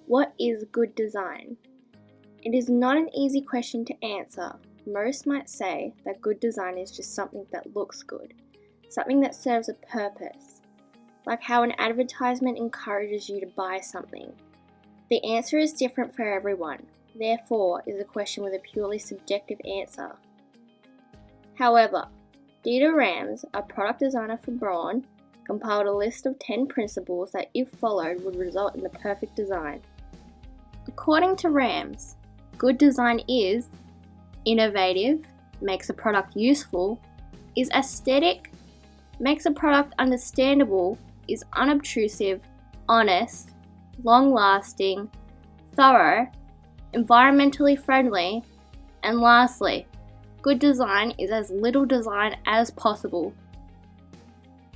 What is good design? It is not an easy question to answer. Most might say that good design is just something that looks good, something that serves a purpose, like how an advertisement encourages you to buy something. The answer is different for everyone, therefore is a question with a purely subjective answer. However, Dieter Rams, a product designer for Braun, compiled a list of 10 principles that, if followed, would result in the perfect design. According to Rams, good design is innovative, makes a product useful, is aesthetic, makes a product understandable, is unobtrusive, honest, long-lasting, thorough, environmentally friendly, and lastly, good design is as little design as possible.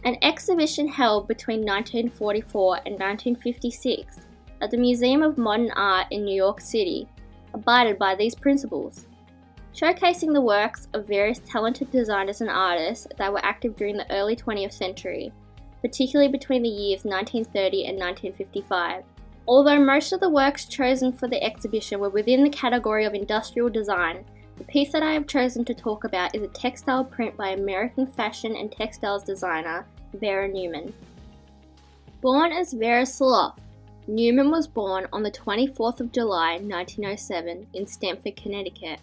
An exhibition held between 1944 and 1956 at the Museum of Modern Art in New York City abided by these principles, showcasing the works of various talented designers and artists that were active during the early 20th century, particularly between the years 1930 and 1955. Although most of the works chosen for the exhibition were within the category of industrial design, the piece that I have chosen to talk about is a textile print by American fashion and textiles designer Vera Neumann. Born as Vera Soloff, Neumann was born on the 24th of July 1907 in Stamford, Connecticut.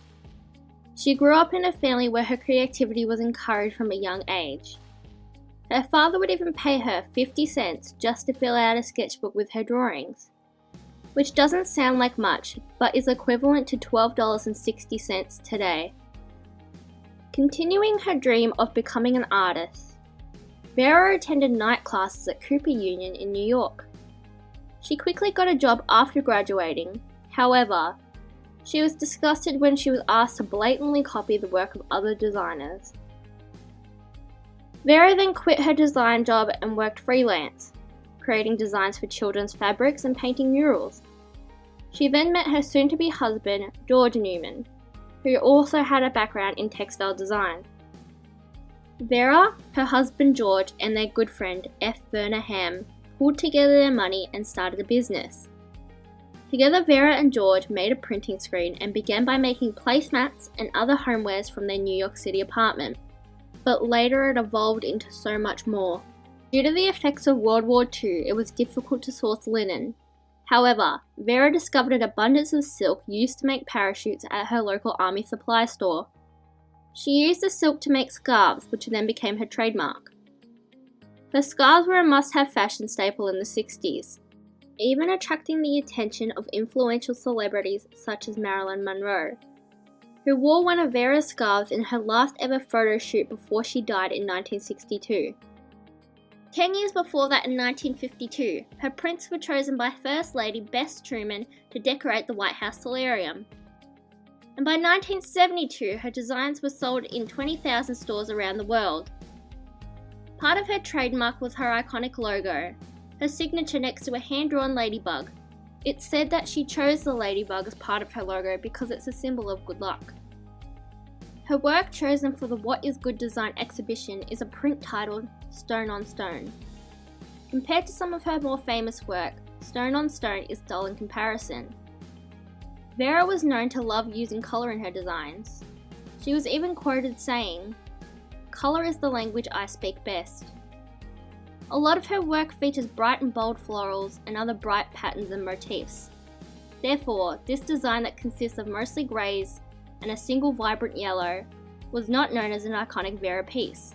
She grew up in a family where her creativity was encouraged from a young age. Her father would even pay her 50 cents just to fill out a sketchbook with her drawings, which doesn't sound like much, but is equivalent to $12.60 today. Continuing her dream of becoming an artist, Vera attended night classes at Cooper Union in New York. She quickly got a job after graduating. However, she was disgusted when she was asked to blatantly copy the work of other designers. Vera then quit her design job and worked freelance, creating designs for children's fabrics and painting murals. She then met her soon-to-be husband, George Neumann, who also had a background in textile design. Vera, her husband George, and their good friend F. Werner Ham pulled together their money and started a business. Together, Vera and George made a printing screen and began by making placemats and other homewares from their New York City apartment, but later it evolved into so much more. Due to the effects of World War II, it was difficult to source linen. However, Vera discovered an abundance of silk used to make parachutes at her local army supply store. She used the silk to make scarves, which then became her trademark. Her scarves were a must-have fashion staple in the 60s, even attracting the attention of influential celebrities such as Marilyn Monroe, who wore one of Vera's scarves in her last ever photo shoot before she died in 1962. 10 years before that, in 1952, her prints were chosen by First Lady Bess Truman to decorate the White House solarium. And by 1972, her designs were sold in 20,000 stores around the world. Part of her trademark was her iconic logo, her signature next to a hand-drawn ladybug. It's said that she chose the ladybug as part of her logo because it's a symbol of good luck. Her work chosen for the What is Good Design exhibition is a print titled Stone on Stone. Compared to some of her more famous work, Stone on Stone is dull in comparison. Vera was known to love using colour in her designs. She was even quoted saying, "Colour is the language I speak best." A lot of her work features bright and bold florals and other bright patterns and motifs. Therefore, this design that consists of mostly greys and a single vibrant yellow was not known as an iconic Vera piece,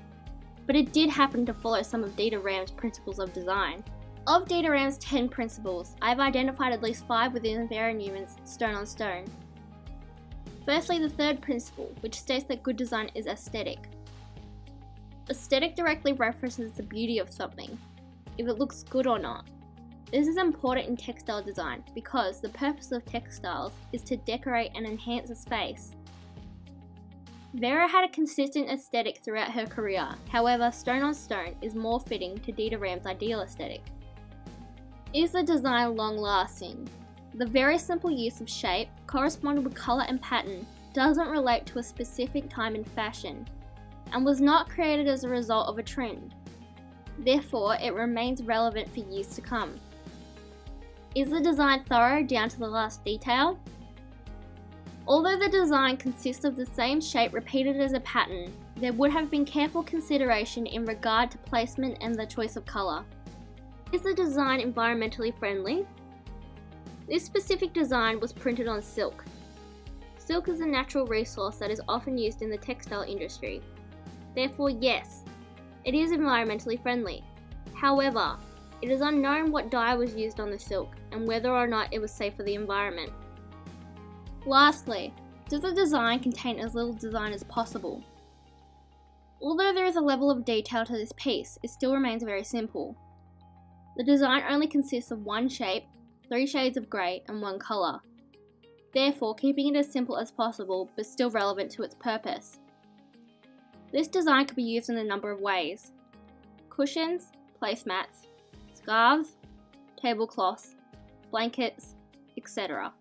but it did happen to follow some of Dieter Rams' principles of design. Of Dieter Rams' 10 principles, I have identified at least 5 within Vera Neumann's Stone on Stone. Firstly, the third principle, which states that good design is aesthetic. Aesthetic directly references the beauty of something, if it looks good or not. This is important in textile design because the purpose of textiles is to decorate and enhance a space. Vera had a consistent aesthetic throughout her career, however, Stone on Stone is more fitting to Dieter Rams' ideal aesthetic. Is the design long-lasting? The very simple use of shape, corresponding with colour and pattern, doesn't relate to a specific time in fashion, and was not created as a result of a trend. Therefore, it remains relevant for years to come. Is the design thorough down to the last detail? Although the design consists of the same shape repeated as a pattern, there would have been careful consideration in regard to placement and the choice of colour. Is the design environmentally friendly? This specific design was printed on silk. Silk is a natural resource that is often used in the textile industry. Therefore, yes, it is environmentally friendly. However, it is unknown what dye was used on the silk and whether or not it was safe for the environment. Lastly, does the design contain as little design as possible? Although there is a level of detail to this piece, it still remains very simple. The design only consists of one shape, 3 shades of grey and 1 colour. Therefore, keeping it as simple as possible but still relevant to its purpose. This design could be used in a number of ways: cushions, placemats, scarves, tablecloths, blankets, etc.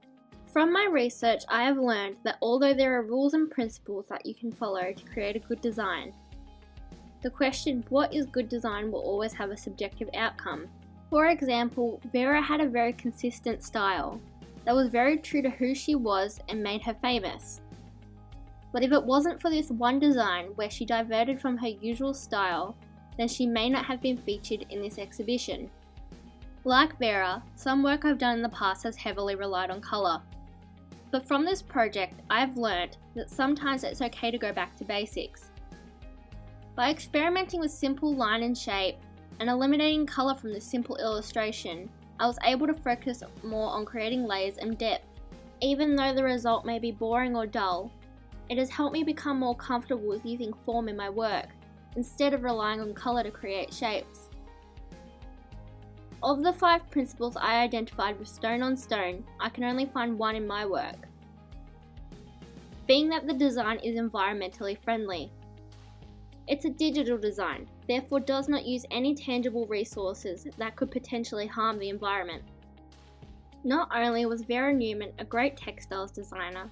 From my research, I have learned that although there are rules and principles that you can follow to create a good design, the question what is good design will always have a subjective outcome. For example, Vera had a very consistent style that was very true to who she was and made her famous. But if it wasn't for this one design where she diverted from her usual style, then she may not have been featured in this exhibition. Like Vera, some work I've done in the past has heavily relied on colour. But from this project, I've learnt that sometimes it's okay to go back to basics. By experimenting with simple line and shape, and eliminating colour from the simple illustration, I was able to focus more on creating layers and depth. Even though the result may be boring or dull, it has helped me become more comfortable with using form in my work, instead of relying on colour to create shapes. Of the 5 principles I identified with stone on stone, I can only find one in my work, being that the design is environmentally friendly. It's a digital design, therefore does not use any tangible resources that could potentially harm the environment. Not only was Vera Neumann a great textiles designer,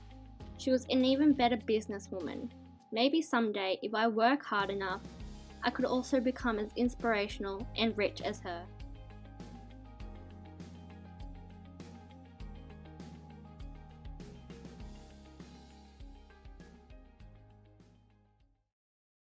she was an even better businesswoman. Maybe someday, if I work hard enough, I could also become as inspirational and rich as her.